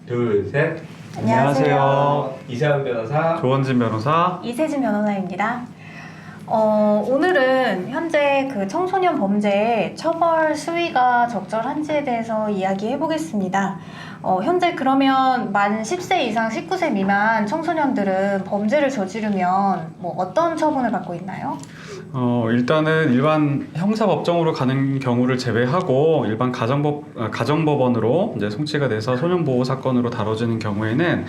둘, 셋. 안녕하세요. 이세훈 변호사, 조원진 변호사. 이세진 변호사입니다. 오늘은 현재 그 청소년 범죄의 처벌 수위가 적절한지에 대해서 이야기해 보겠습니다. 현재 그러면 만 10세 이상 19세 미만 청소년들은 범죄를 저지르면 뭐 어떤 처분을 받고 있나요? 일단은 일반 형사법정으로 가는 경우를 제외하고 일반 가정법원으로 이제 송치가 돼서 소년보호 사건으로 다뤄지는 경우에는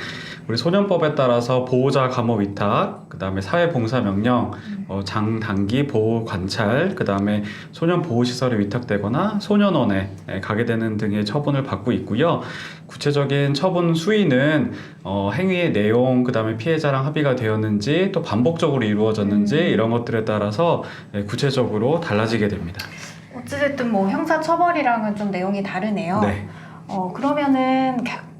우리 소년법에 따라서 보호자 감호 위탁, 그 다음에 사회봉사명령, 장단기 보호 관찰, 그 다음에 소년보호시설에 위탁되거나 소년원에 가게 되는 등의 처분을 받고 있고요. 구체적인 처분 수위는 행위의 내용, 그 다음에 피해자랑 합의가 되었는지, 또 반복적으로 이루어졌는지 이런 것들에 따라서 구체적으로 달라지게 됩니다. 어찌됐든 뭐 형사 처벌이랑은 좀 내용이 다르네요. 네. 그러면은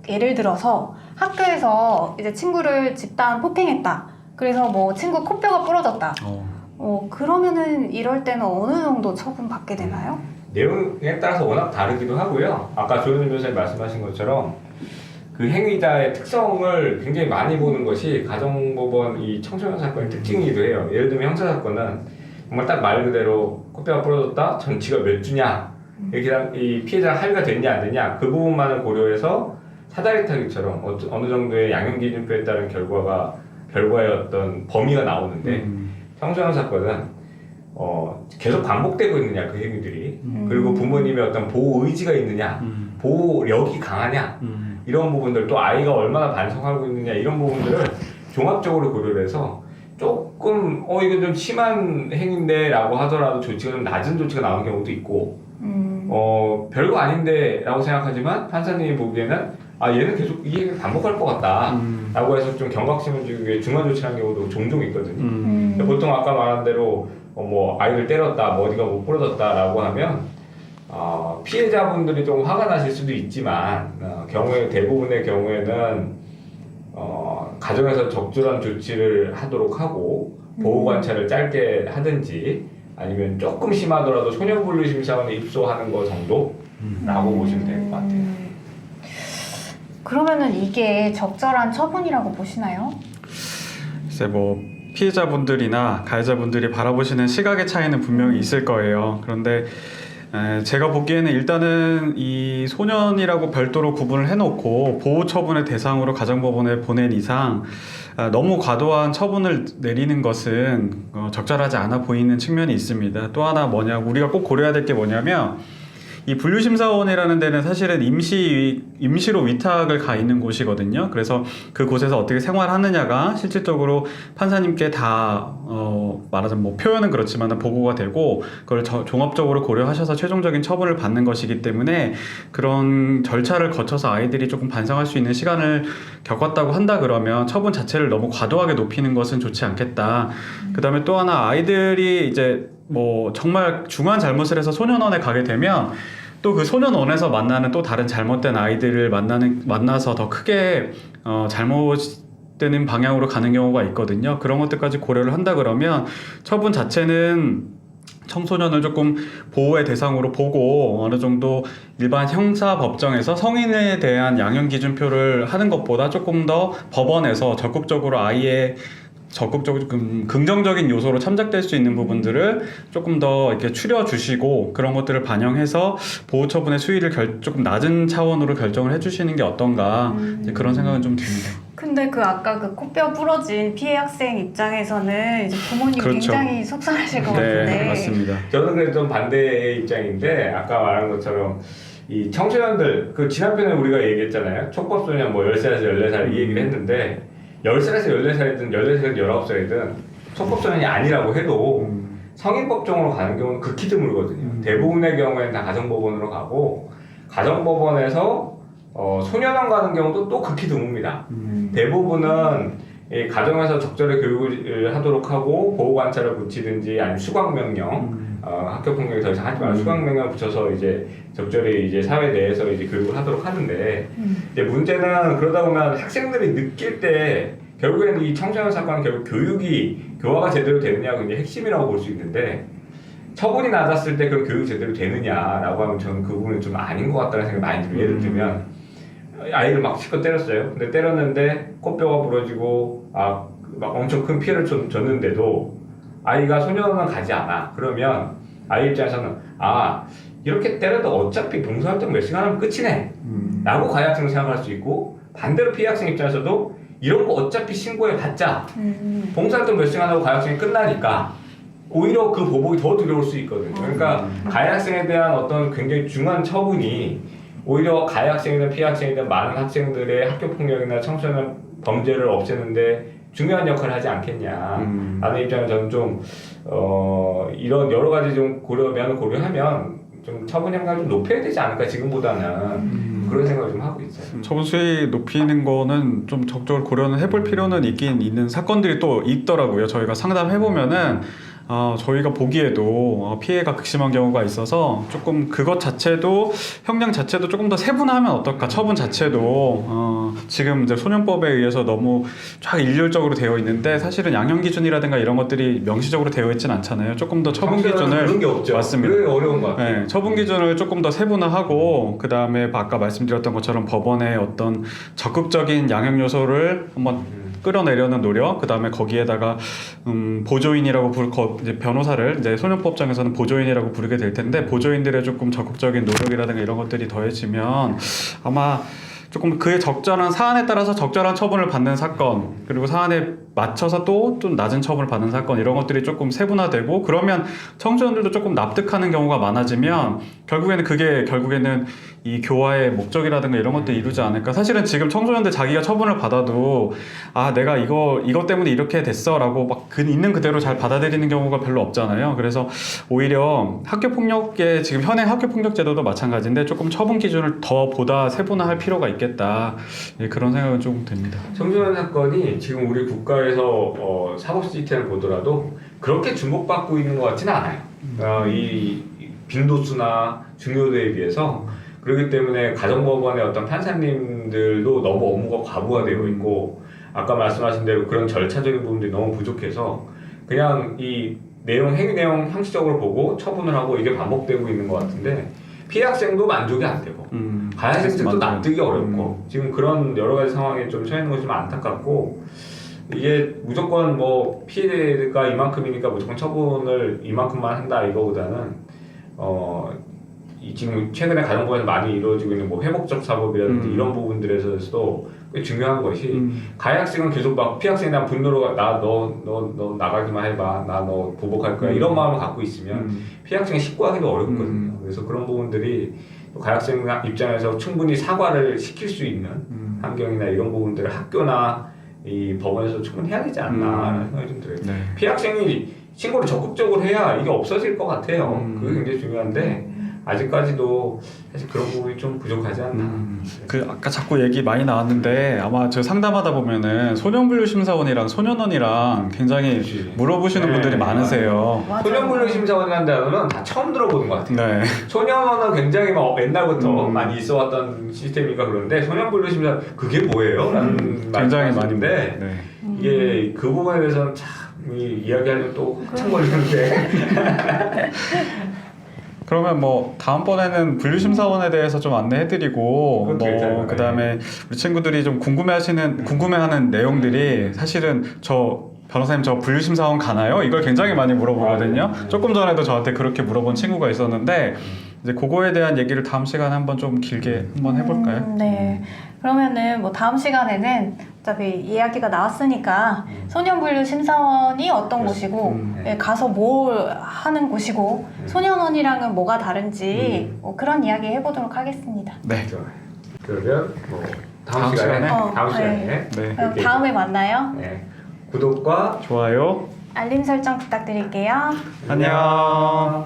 예를 들어서 학교에서 이제 친구를 집단 폭행했다. 그래서 뭐 친구 코뼈가 부러졌다. 그러면은 이럴 때는 어느 정도 처분 받게 되나요? 내용에 따라서 워낙 다르기도 하고요. 아까 조현진 변호사님 말씀하신 것처럼 그 행위자의 특성을 굉장히 많이 보는 것이 가정법원 이 청소년 사건의 특징이기도 해요. 예를 들면 형사사건은 정말 딱 말 그대로 코뼈가 부러졌다, 전치가 몇 주냐, 이렇게 이 피해자가 합의가 됐냐 안 됐냐 그 부분만을 고려해서 사다리 타기처럼 어느 정도의 양형기준표에 따른 결과의 어떤 범위가 나오는데 청소년 사건은 계속 반복되고 있느냐 그 행위들이, 그리고 부모님의 어떤 보호 의지가 있느냐, 보호력이 강하냐, 이런 부분들, 또 아이가 얼마나 반성하고 있느냐, 이런 부분들을 종합적으로 고려를 해서 조금 이거 좀 심한 행위인데 라고 하더라도 조치가 좀 낮은 조치가 나오는 경우도 있고, 별거 아닌데 라고 생각하지만 판사님이 보기에는 얘는 계속 이 행위를 반복할 것 같다 라고 해서 좀 경각심을 주기 위해 중한 조치하는 경우도 종종 있거든요. 보통 아까 말한 대로 뭐 아이를 때렸다, 뭐 어디가 못 부러졌다 라고 하면 피해자분들이 조금 화가 나실 수도 있지만 대부분의 경우에는 가정에서 적절한 조치를 하도록 하고 보호 관찰을 짧게 하든지 아니면 조금 심하더라도 소년분리심사원에 입소하는 거 정도라고 보시면 될 것 같아요. 그러면은 이게 적절한 처분이라고 보시나요? 글쎄 뭐 피해자분들이나 가해자분들이 바라보시는 시각의 차이는 분명히 있을 거예요. 그런데 제가 보기에는 일단은 이 소년이라고 별도로 구분을 해놓고 보호 처분의 대상으로 가정법원에 보낸 이상 너무 과도한 처분을 내리는 것은 적절하지 않아 보이는 측면이 있습니다. 또 하나 우리가 꼭 고려해야 될 게 뭐냐면 이 분류심사원이라는 데는 사실은 임시로 위탁을 가 있는 곳이거든요. 그래서 그곳에서 어떻게 생활하느냐가 실질적으로 판사님께 다 말하자면 뭐 표현은 그렇지만 보고가 되고 그걸 종합적으로 고려하셔서 최종적인 처분을 받는 것이기 때문에 그런 절차를 거쳐서 아이들이 조금 반성할 수 있는 시간을 겪었다고 한다 그러면 처분 자체를 너무 과도하게 높이는 것은 좋지 않겠다. 그 다음에 또 하나 아이들이 이제 뭐 정말 중한 잘못을 해서 소년원에 가게 되면 또 그 소년원에서 만나는 또 다른 잘못된 아이들을 만나서 더 크게 잘못되는 방향으로 가는 경우가 있거든요. 그런 것들까지 고려를 한다 그러면 처분 자체는 청소년을 조금 보호의 대상으로 보고 어느 정도 일반 형사 법정에서 성인에 대한 양형 기준표를 하는 것보다 조금 더 법원에서 적극적으로 아이의 긍정적인 요소로 참작될 수 있는 부분들을 조금 더 이렇게 추려주시고 그런 것들을 반영해서 보호 처분의 수위를 조금 낮은 차원으로 결정을 해주시는 게 어떤가 그런 생각은 좀 듭니다. 근데 아까 코뼈 부러진 피해 학생 입장에서는 이제 부모님 그렇죠. 굉장히 속상하실 것 같은데. 네, 맞습니다. 저는 그래도 좀 반대의 입장인데 아까 말한 것처럼 이 청소년들 지난 편에 우리가 얘기했잖아요. 촉법소년 10살에서 14살 이 얘기를 했는데 10살에서 14살이든 14살에서 19살이든 촉법소년이 아니라고 해도 성인법정으로 가는 경우는 극히 드물거든요. 대부분의 경우에는 다 가정법원으로 가고 가정법원에서 소년원 가는 경우도 또 극히 드뭅니다. 대부분은 이 가정에서 적절히 교육을 하도록 하고 보호 관찰을 붙이든지 아니면 수강명령, 학교 폭력이 더 이상 하지 말고 수강명령 붙여서 이제 적절히 이제 사회 내에서 이제 교육을 하도록 하는데 이제 문제는 그러다 보면 학생들이 느낄 때 결국에는 이 청소년 사건은 결국 교육이 교화가 제대로 되느냐가 굉장히 핵심이라고 볼 수 있는데 처분이 낮았을 때 그럼 교육이 제대로 되느냐라고 하면 저는 그 부분은 좀 아닌 것 같다는 생각이 많이 들어요. 예를 들면 아이를 막 실컷 때렸어요. 근데 때렸는데 코뼈가 부러지고 막 엄청 큰 피해를 줬는데도 아이가 소년원 가지 않아. 그러면 아이 입장에서는 이렇게 때려도 어차피 봉사활동 몇 시간 하면 끝이네 라고 가해 학생은 생각할 수 있고, 반대로 피해 학생 입장에서도 이런 거 어차피 신고해 봤자 봉사활동 몇 시간 하고 가해 학생이 끝나니까 오히려 그 보복이 더 두려울 수 있거든요. 그러니까 가해 학생에 대한 어떤 굉장히 중한 처분이 오히려 가해 학생이든 피해 학생이든 많은 학생들의 학교 폭력이나 청소년 범죄를 없애는데 중요한 역할을 하지 않겠냐 라는 입장을 저는 좀 이런 여러 가지 좀 고려하면 좀 처분 형량을 좀 높여야 되지 않을까 지금보다는 그런 생각을 좀 하고 있어요. 처분 수위 높이는 거는 좀 적극적으로 고려는 해볼 필요는 있긴 있는 사건들이 또 있더라고요. 저희가 상담해보면은 저희가 보기에도 피해가 극심한 경우가 있어서 조금 그것 자체도 형량 자체도 조금 더 세분화하면 어떨까. 처분 자체도 지금 이제 소년법에 의해서 너무 쫙 일률적으로 되어 있는데 사실은 양형 기준이라든가 이런 것들이 명시적으로 되어 있진 않잖아요. 조금 더 처분 기준을 그런 게 없죠. 맞습니다. 그게 어려운 것 같아요. 네, 처분 기준을 조금 더 세분화하고 그 다음에 아까 말씀드렸던 것처럼 법원의 어떤 적극적인 양형 요소를 한번 끌어내려는 노력, 그 다음에 거기에다가 보조인이라고 이제 변호사를 이제 소년법정에서는 보조인이라고 부르게 될 텐데 보조인들의 조금 적극적인 노력이라든가 이런 것들이 더해지면 아마 조금 그에 적절한 사안에 따라서 적절한 처분을 받는 사건, 그리고 사안에 맞춰서 또 좀 낮은 처분을 받는 사건, 이런 것들이 조금 세분화되고 그러면 청소년들도 조금 납득하는 경우가 많아지면 결국에는 이 교화의 목적이라든가 이런 것들을 이루지 않을까. 사실은 지금 청소년들 자기가 처분을 받아도 내가 이것 때문에 이렇게 됐어 라고 막 있는 그대로 잘 받아들이는 경우가 별로 없잖아요. 그래서 오히려 학교폭력의 지금 현행 학교폭력 제도도 마찬가지인데 조금 처분 기준을 더 보다 세분화할 필요가 있겠다. 그런 생각은 조금 듭니다. 청소년 사건이 지금 우리 국가에서 사법 시스템을 보더라도 그렇게 주목받고 있는 것 같지는 않아요. 이 빈도수나 중요도에 비해서. 그렇기 때문에 가정법원의 어떤 판사님들도 너무 업무가 과부하되어 있고, 아까 말씀하신 대로 그런 절차적인 부분들이 너무 부족해서 그냥 이 행위 내용 형식적으로 보고 처분을 하고 이게 반복되고 있는 것 같은데, 피해 학생도 만족이 안 되고 가해 학생들도 납득이 어렵고 지금 그런 여러 가지 상황에 좀 처해 있는 것이 좀 안타깝고, 이게 무조건 뭐 피해가 이만큼이니까 무조건 처분을 이만큼만 한다 이거보다는 지금 최근에 가정법에서 많이 이루어지고 있는 뭐 회복적 사법이라든지 이런 부분들에서도 꽤 중요한 것이 가해 학생은 계속 막 피해 학생에 대한 분노로 너 나가기만 해봐, 나 너 보복할 거야 이런 마음을 갖고 있으면 피해 학생이 식구하기도 어렵거든요. 그래서 그런 부분들이 가해 학생 입장에서 충분히 사과를 시킬 수 있는 환경이나 이런 부분들을 학교나 이 법원에서 충분히 해야 되지 않나라는 생각이 좀 들어요. 네. 피해 학생이 신고를 적극적으로 해야 이게 없어질 것 같아요. 그게 굉장히 중요한데 아직까지도 사실 그런 부분이 좀 부족하지 않나. 아까 자꾸 얘기 많이 나왔는데 아마 저 상담하다 보면은 소년분류심사원이랑 소년원이랑 굉장히 물어보시는 분들이 많으세요. 소년분류심사원이라는 단어는 다 처음 들어보는 것 같아요. 네. 소년원은 굉장히 막 옛날부터 많이 있어왔던 시스템이니까 그런데 소년분류심사원 그게 뭐예요? 라는 굉장히 많이 말씀하시는데 이게 그 부분에 대해서는 참 이야기하려면 또 한참 걸리는데 그러면 뭐 다음번에는 분류심사원에 대해서 좀 안내해드리고 뭐 그다음에 우리 친구들이 좀 궁금해하는 내용들이 사실은 변호사님 저 분류심사원 가나요? 이걸 굉장히 많이 물어보거든요. 조금 전에도 저한테 그렇게 물어본 친구가 있었는데 이제 그거에 대한 얘기를 다음 시간에 한번 좀 길게 한번 해볼까요? 네. 그러면은 뭐 다음 시간에는 어차피 이야기가 나왔으니까 소년분류심사원이 어떤 곳이고 가서 뭘 하는 곳이고 소년원이랑은 뭐가 다른지 뭐 그런 이야기 해보도록 하겠습니다. 네. 그러면 뭐 다음 시간에 네. 그럼 다음에 만나요. 네. 구독과 좋아요, 알림 설정 부탁드릴게요. 안녕.